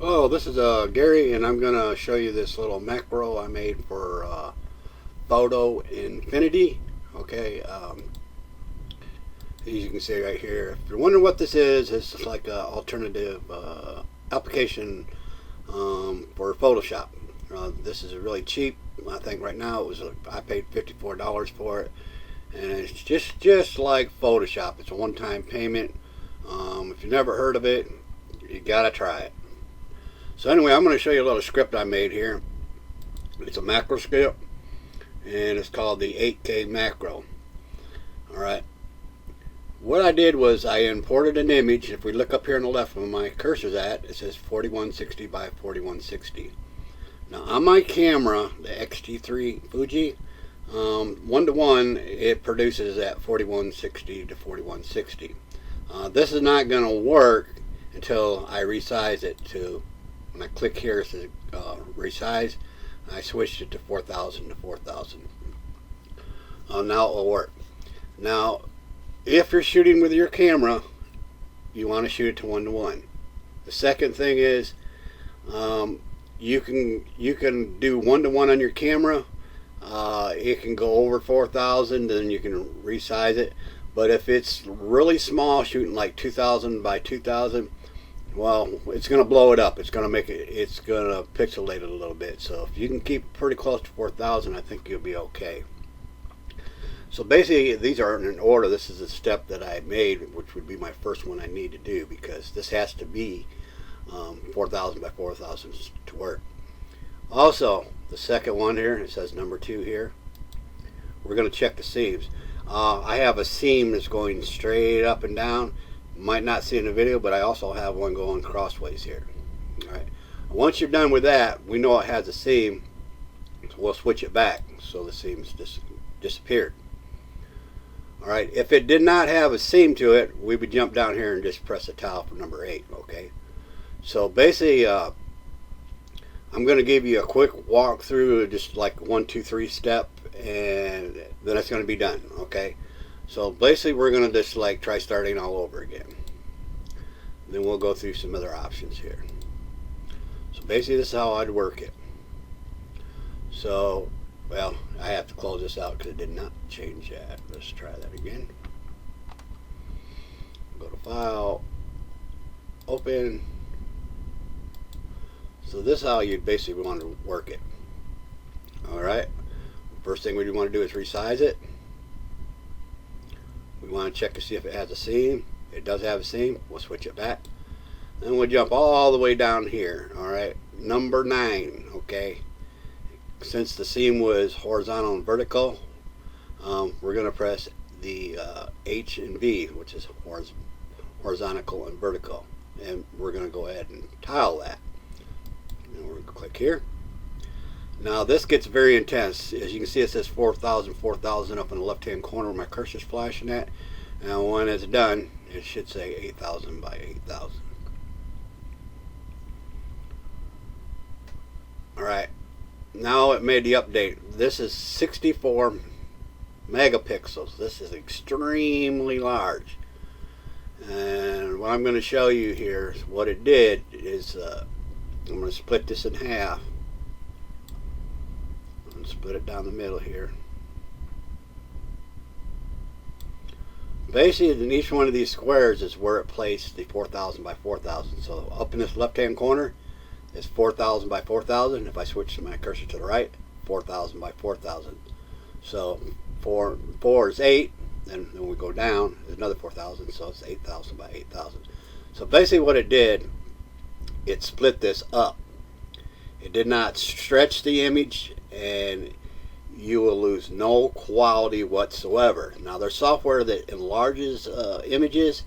Hello, this is Gary, and I'm going to show you this little macro I made for photo Infinity. Okay, as you can see right here, if you're wondering what this is like an alternative application for Photoshop. This is really cheap. I think right now I paid $54 for it, and it's just like Photoshop. It's a one-time payment. If you've never heard of it, you gotta try it. So anyway, I'm going to show you a little script I made here. It's a macro script, and it's called the 8K macro. Alright. What I did was I imported an image. If we look up here on the left where my cursor's at, it says 4160 by 4160. Now on my camera, the X-T3 Fuji, 1:1, it produces at 4160 to 4160. This is not going to work until I resize it to, when I click here it says resize, I switched it to 4000 to 4000. Now it will work. Now if you're shooting with your camera, you want to shoot it to 1:1. The second thing is you can do 1:1 on your camera. It can go over 4000, then you can resize it. But if it's really small, shooting like 2000 by 2000, well, it's going to blow it up. It's going to pixelate it a little bit. So if you can keep pretty close to 4000, I think you'll be okay. So basically, these are in order. This is a step that I made, which would be my first one I need to do, because this has to be 4000 by 4000 to work. Also, the second one here, it says number 2 here. We're going to check the seams. I have a seam that's going straight up and down. Might not see in the video, but I also have one going crossways here. Alright. Once you're done with that, we know it has a seam, so we'll switch it back so the seam's disappeared. Alright, if it did not have a seam to it, we would jump down here and just press the tile for number 8. Okay, so basically I'm going to give you a quick walkthrough, just like 1, 2, 3 step, and then it's going to be done. Okay, so basically we're going to just like try starting all over again. Then we'll go through some other options here. So basically this is how I'd work it. So, well, I have to close this out because it did not change that. Let's try that again. Go to File, Open. So this is how you basically want to work it. Alright, first thing we want to do is resize it. We want to check to see if it has a seam. It does have a seam. We'll switch it back. Then we'll jump all the way down here. Alright, number 9. Okay, since the seam was horizontal and vertical, we're going to press the H and V, which is horizontal and vertical, and we're going to go ahead and tile that. And we're going to click here. Now this gets very intense. As you can see, it says 4000 4000 up in the left hand corner where my cursor's flashing at, and when it's done it should say 8000 by 8000. Alright, now it made the update. This is 64 megapixels. This is extremely large, and what I'm going to show you here is what it did is I'm going to split this in half. Split it down the middle here. Basically in each one of these squares is where it placed the 4000 by 4000. So up in this left hand corner is 4000 by 4000. If I switch my cursor to the right, 4000 by 4000. So 4 is 8, and then we go down, there's another 4000, so it's 8000 by 8000. So basically what it did, it split this up. It did not stretch the image, and you will lose no quality whatsoever. Now there's software that enlarges images.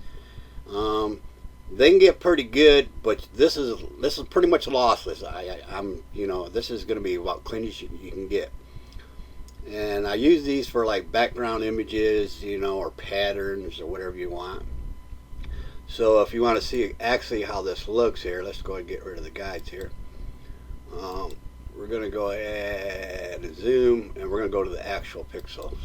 They can get pretty good, but this is pretty much lossless. I'm this is going to be about clean as you can get. And I use these for like background images, or patterns or whatever you want. So if you want to see actually how this looks here, let's go ahead and get rid of the guides here. We're going to go ahead and zoom, and we're going to go to the actual pixels.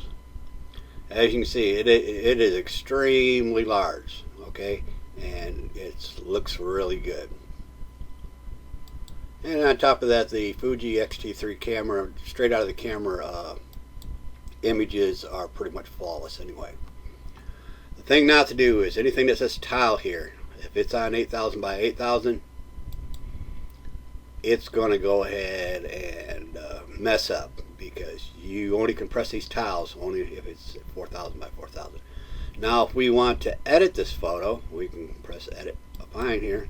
As you can see, it is extremely large, okay, and it looks really good. And on top of that, the Fuji X-T3 camera, straight out of the camera, images are pretty much flawless anyway. The thing not to do is anything that says tile here. If it's on 8000 by 8000, it's going to go ahead and mess up, because you only compress these tiles only if it's 4000 by 4000. Now if we want to edit this photo, we can press edit applying here.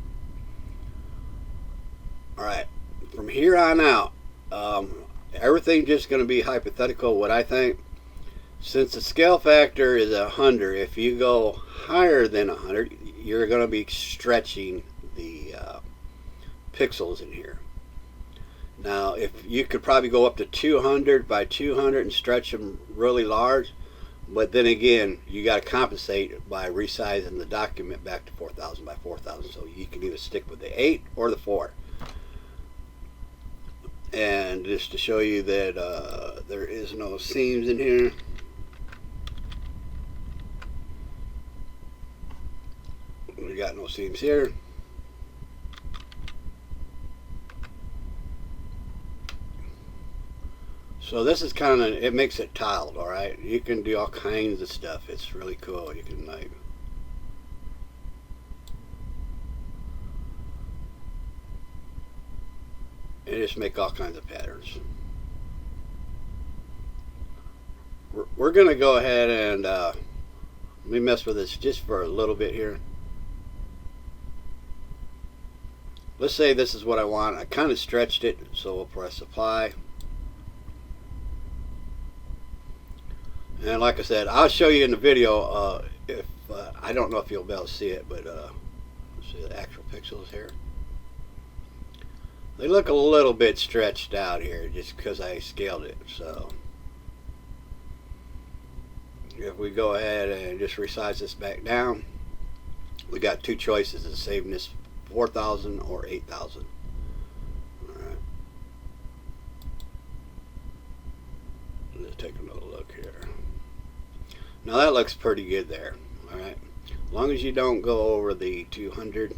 Alright, from here on out, everything's just going to be hypothetical. What I think, since the scale factor is 100, if you go higher than 100, you're going to be stretching the pixels in here. Now, if you could probably go up to 200 by 200 and stretch them really large, but then again, you got to compensate by resizing the document back to 4000 by 4000, so you can either stick with the 8 or the 4. And just to show you that there is no seams in here, we got no seams here. So this is kind of, it makes it tiled. All right, you can do all kinds of stuff. It's really cool. You can like, and just make all kinds of patterns. We're going to go ahead and let me mess with this just for a little bit here. Let's say this is what I want. I kind of stretched it, so we'll press apply. And like I said, I'll show you in the video if I don't know if you'll be able to see it, but let's see the actual pixels here. They look a little bit stretched out here just because I scaled it. So if we go ahead and just resize this back down, we got two choices of saving this 4000 or 8000. Alright, let's take another look here. Now that looks pretty good there. Alright, as long as you don't go over the 200.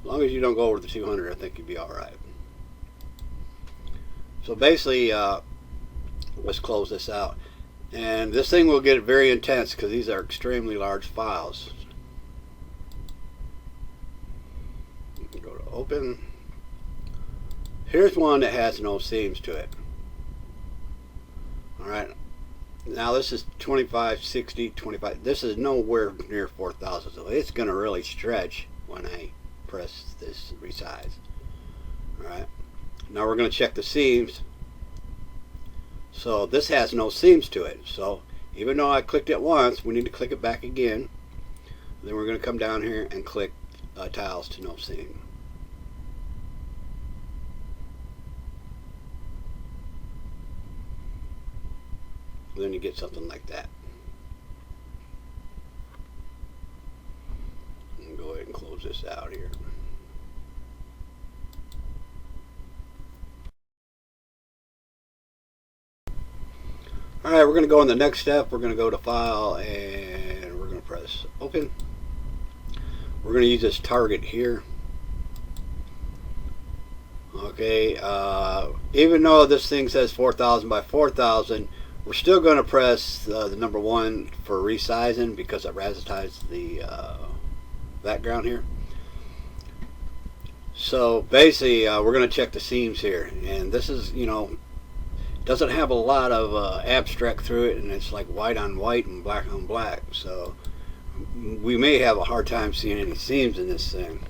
As long as you don't go over the 200, I think you'd be alright. So basically, let's close this out. And this thing will get very intense because these are extremely large files. Go to open. Here's one that has no seams to it. Alright. Now this is 25, 60, 25. This is nowhere near 4000. So it's going to really stretch when I press this resize. Alright. Now we're going to check the seams. So this has no seams to it. So even though I clicked it once, we need to click it back again. Then we're going to come down here and click tiles to no seam. Then you get something like that. And go ahead and close this out here. Alright, we're going to go on the next step. We're going to go to File and we're going to press Open. We're going to use this target here. Okay, even though this thing says 4000 by 4000, we're still going to press the number 1 for resizing because it razzitized the background here. So basically, we're going to check the seams here. And this is, you know, doesn't have a lot of abstract through it, and it's like white on white and black on black, so we may have a hard time seeing any seams in this thing.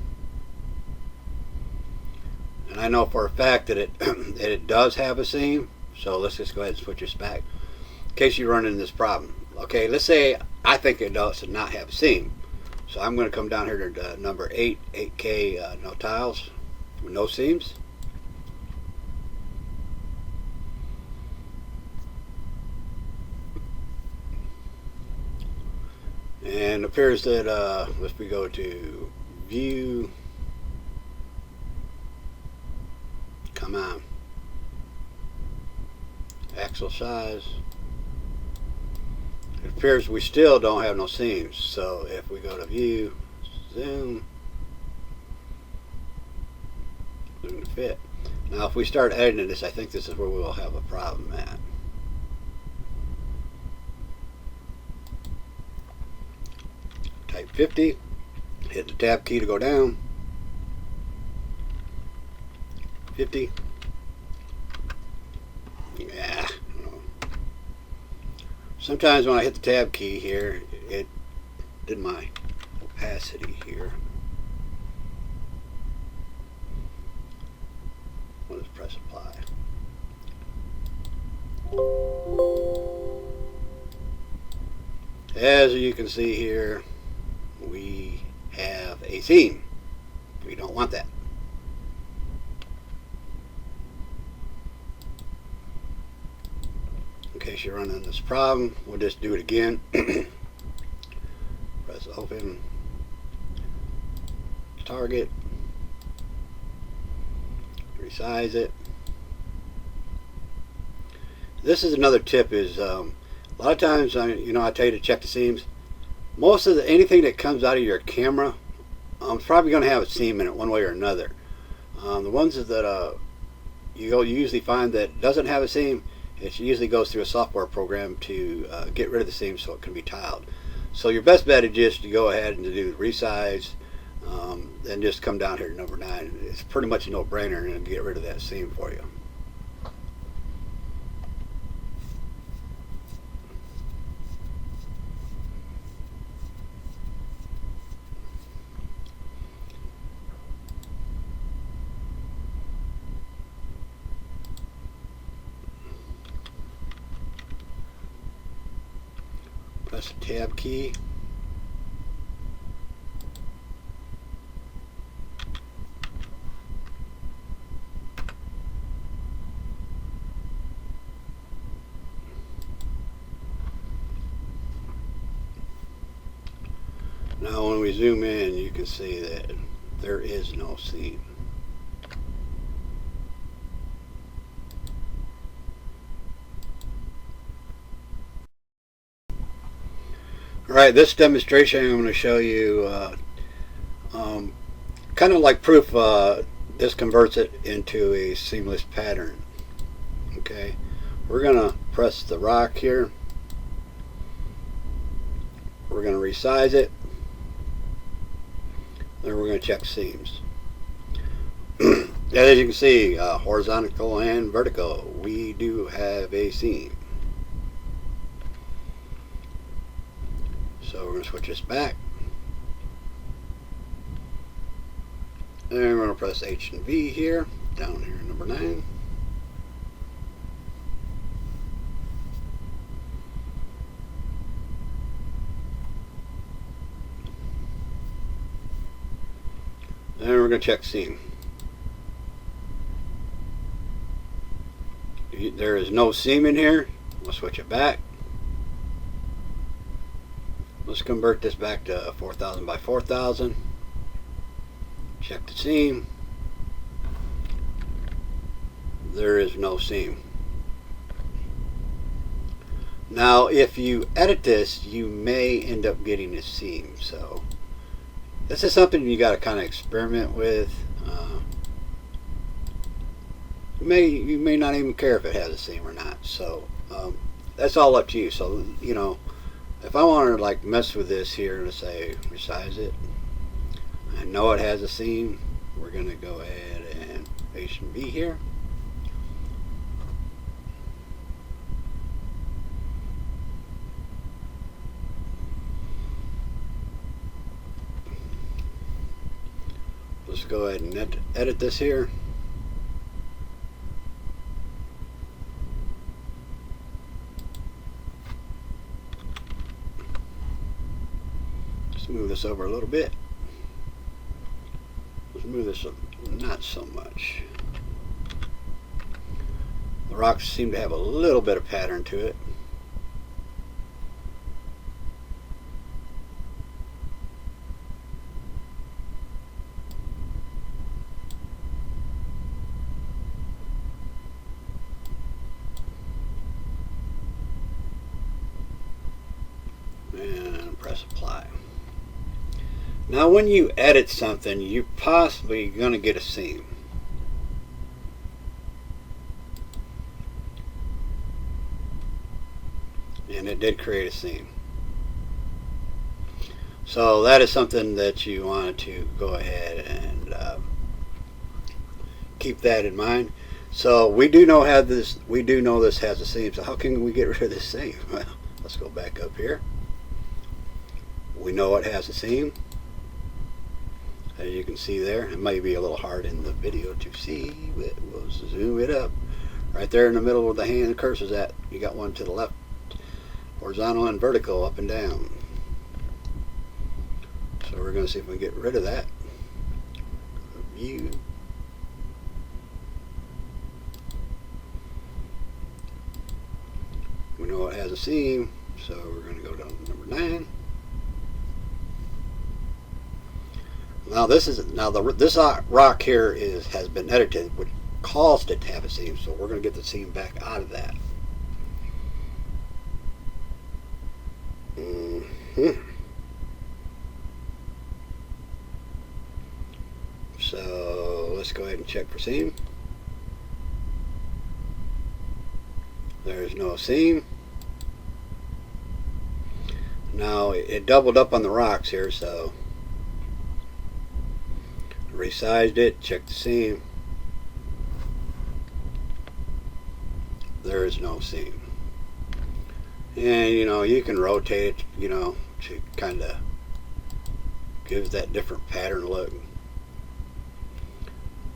And I know for a fact that it does have a seam, so let's just go ahead and switch this back in case you run into this problem. Okay, let's say I think it does not have a seam, so I'm going to come down here to number 8, 8K no tiles with no seams. And it appears that if we go to View, come on, Axle Size, it appears we still don't have no seams. So if we go to view, zoom to fit. Now if we start editing this, I think this is where we will have a problem at. Type 50, hit the tab key to go down. 50. Yeah. Sometimes when I hit the tab key here, it did my opacity here. We'll just press apply. As you can see here, we have a seam. We don't want that. In case you're running this problem, we'll just do it again. Press open, target, resize it. This is another tip is a lot of times I tell you to check the seams. Most of anything that comes out of your camera is probably going to have a seam in it one way or another. The ones that you usually find that doesn't have a seam, it usually goes through a software program to get rid of the seam so it can be tiled. So your best bet is just to go ahead and to do resize, and just come down here to number 9. It's pretty much a no-brainer and get rid of that seam for you. Press the tab key. Now when we zoom in, you can see that there is no seam. Alright, this demonstration I'm going to show you kind of like proof this converts it into a seamless pattern. Okay, we're going to press the rock here. We're going to resize it. Then we're going to check seams. As you can see, horizontal and vertical, we do have a seam. So we're going to switch this back. And we're going to press H and V here, down here, number 9. And we're going to check seam. There is no seam in here. We'll switch it back. Let's convert this back to 4,000 by 4,000. Check the seam. There is no seam. Now if you edit this, you may end up getting a seam. So this is something you got to kind of experiment with. You may not even care if it has a seam or not. So that's all up to you. So if I want to like mess with this here and say resize it, I know it has a seam. We're going to go ahead and H and V here. Let's go ahead and edit this here. Let's move this over a little bit. Let's move this up, not so much. The rocks seem to have a little bit of pattern to it. press apply. Now when you edit something, you're possibly going to get a seam. And it did create a seam. So that is something that you want to go ahead and keep that in mind. So we do know this has a seam. So how can we get rid of this seam? Well, let's go back up here. We know it has a seam. As you can see there, it might be a little hard in the video to see, but we'll zoom it up. Right there in the middle where the hand cursor's at, you got one to the left, horizontal and vertical, up and down. So we're going to see if we can get rid of that. View. We know it has a seam, so we're going to go down to number 9. Now this rock here has been edited, which caused it to have a seam. So we're going to get the seam back out of that. So let's go ahead and check for seam. There's no seam. Now it doubled up on the rocks here, so resized it, checked the seam. There is no seam. And you can rotate it, to kind of give that different pattern look.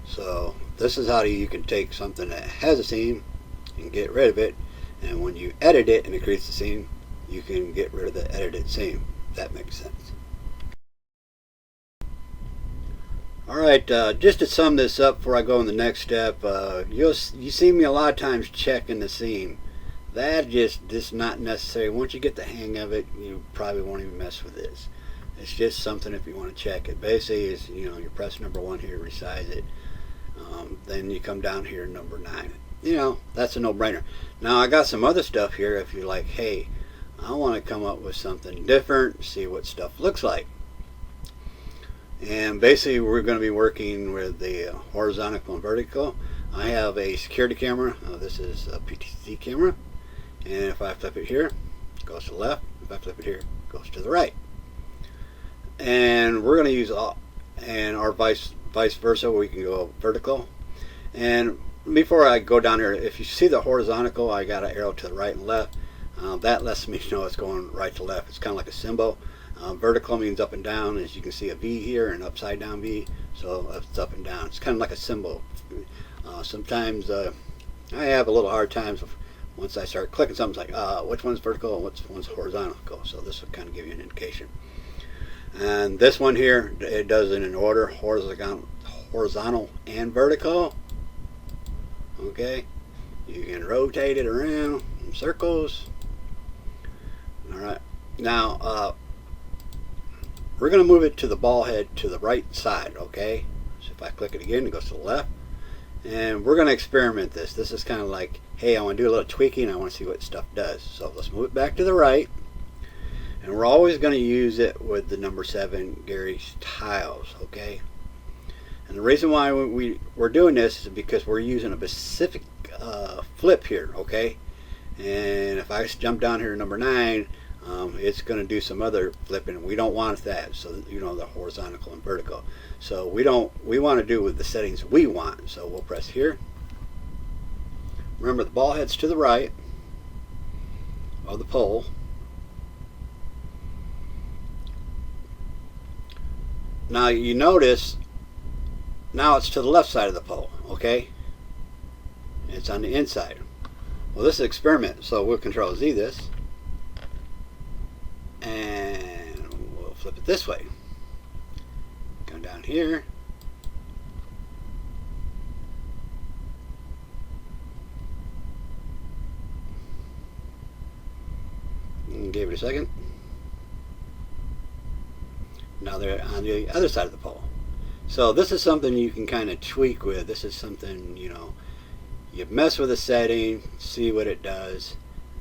So this is how you can take something that has a seam and get rid of it, and when you edit it and it creates the seam, you can get rid of the edited seam, if that makes sense. Alright, just to sum this up before I go on the next step, you see me a lot of times checking the seam. That just not necessary. Once you get the hang of it, you probably won't even mess with this. It's just something if you want to check it. Basically, is you press number 1 here, resize it. Then you come down here, number 9. That's a no-brainer. Now I got some other stuff here. If you're like, hey, I want to come up with something different, see what stuff looks like. And basically we're going to be working with the horizontal and vertical. I have a security camera. This is a PTZ camera, and if I flip it here, it goes to the left. If I flip it here, it goes to the right. And we're going to use our vice versa, where we can go vertical. And before I go down here, if you see the horizontal, I got an arrow to the right and left. That lets me know it's going right to left. It's kind of like a symbol. Vertical means up and down. As you can see, a V here, an upside down V, so it's up and down. It's kind of like a symbol. Sometimes I have a little hard times once I start clicking something, like which one's vertical and which one's horizontal. So this will kind of give you an indication. And this one here, it does it in order, horizontal and vertical. Okay, you can rotate it around in circles. All right, now we're going to move it to the ball head to the right side. Okay, so if I click it again, it goes to the left, and we're going to experiment this. This is kind of like, hey, I want to do a little tweaking. I want to see what stuff does. So let's move it back to the right, and we're always going to use it with the number 7 Gary's tiles. Okay, and the reason why we're doing this is because we're using a specific flip here. Okay, and if I jump down here to number 9, it's going to do some other flipping. We don't want that. So the horizontal and vertical. So we want to do with the settings we want. So we'll press here. Remember, the ball head's to the right of the pole. Now you notice now it's to the left side of the pole. Okay, it's on the inside. Well, this is an experiment, so we'll Control Z this, and we'll flip it this way. Come down here, and give it a second. Now they're on the other side of the pole. So this is something you can kind of tweak with. This is something, you mess with a setting, see what it does,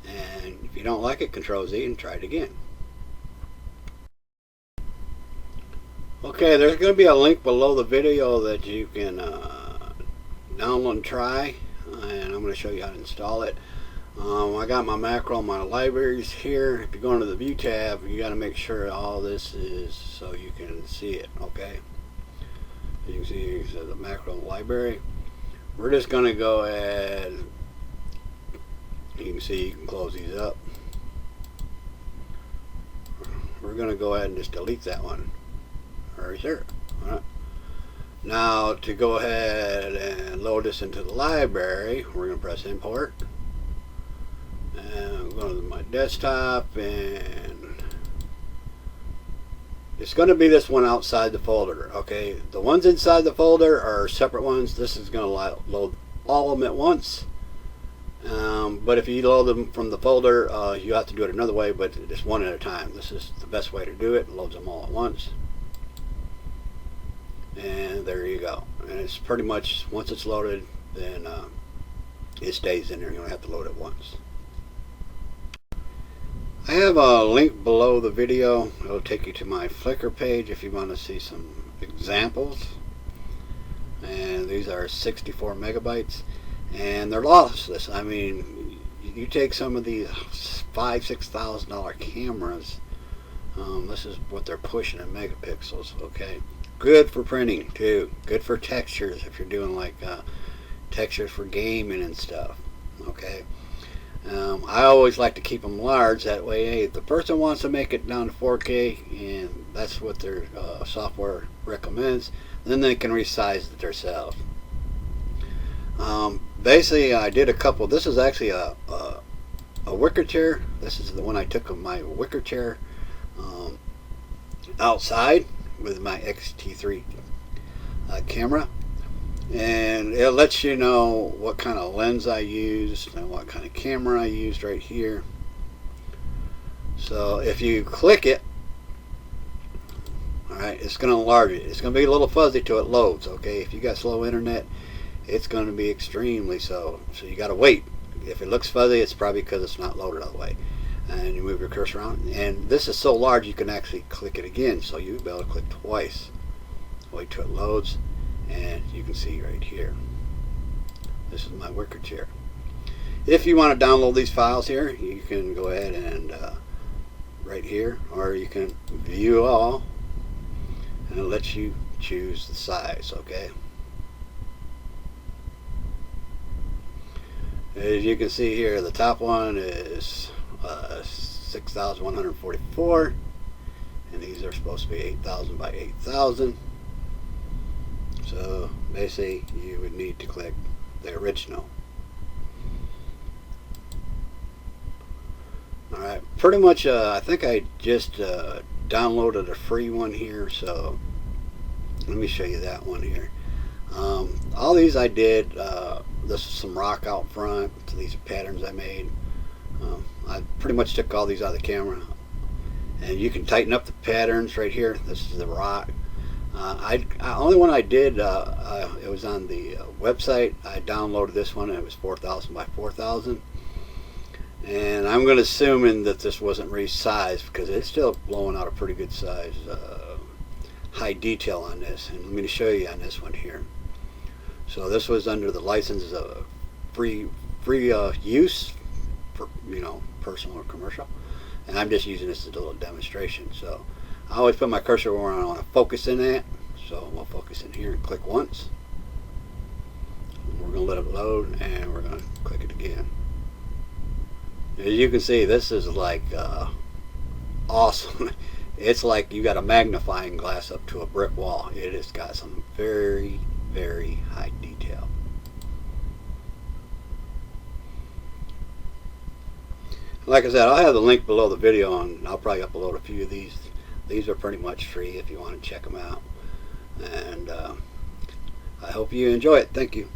and if you don't like it, Control Z and try it again. Okay, there's going to be a link below the video that you can download and try, and I'm going to show you how to install it. I got my macro and my libraries here. If you go into the view tab, you got to make sure all this is so you can see it. Okay, you can see the macro and library. We're just going to go ahead, you can see, you can close these up. We're going to go ahead and just delete that one right there. All right. Now to go ahead and load this into the library, we're going to press import. And I'm going to my desktop, and it's going to be this one outside the folder. Okay, the ones inside the folder are separate ones. This is going to load all of them at once. But if you load them from the folder, you have to do it another way, but just one at a time. This is the best way to do it. It loads them all at once. And there you go. And it's pretty much, once it's loaded, then it stays in there. You don't have to load it once. I have a link below the video. It'll take you to my Flickr page if you want to see some examples. And these are 64 megabytes. And they're lossless. I mean, you take some of these $5,000–6,000 cameras. This is what they're pushing in megapixels. Okay, good for printing too. Good for textures if you're doing like textures for gaming and stuff. Okay, I always like to keep them large. That way, hey, if the person wants to make it down to 4K, and that's what their software recommends, then they can resize it themselves. Basically, I did a couple. This is actually a wicker chair. This is the one I took of my wicker chair outside with my X-T3 camera, and it lets you know what kind of lens I used and what kind of camera I used right here. So if you click it, all right, it's going to enlarge it. It's going to be a little fuzzy till it loads. Okay, if you got slow internet, it's going to be extremely so you got to wait. If it looks fuzzy, it's probably because it's not loaded all the way. And you move your cursor around, and this is so large you can actually click it again, so you'll be able to click twice. Wait till it loads, and you can see right here, this is my wicker chair. If you want to download these files here, you can go ahead and right here, or you can view all, and it lets you choose the size. Okay, as you can see here, the top one is 6,144, and these are supposed to be 8,000 by 8,000. So basically, you would need to click the original. All right, pretty much. I think I just downloaded a free one here, so let me show you that one here. All these I did. This is some rock out front. So these are patterns I made. I pretty much took all these out of the camera, and you can tighten up the patterns right here. This is the rock. Only one I did, it was on the website. I downloaded this one, and it was 4,000 by 4,000. And I'm going to assume that this wasn't resized because it's still blowing out a pretty good size, high detail on this. And let me show you on this one here. So this was under the license of free use for personal or commercial, and I'm just using this as a little demonstration. So I always put my cursor where I want to focus in at. So we'll focus in here and click once. We're going to let it load, and we're going to click it again. As you can see, this is like awesome. It's like you got a magnifying glass up to a brick wall. It has got some very, very high detail. Like I said, I'll have the link below the video, and I'll probably upload a few of these. These are pretty much free if you want to check them out. And I hope you enjoy it. Thank you.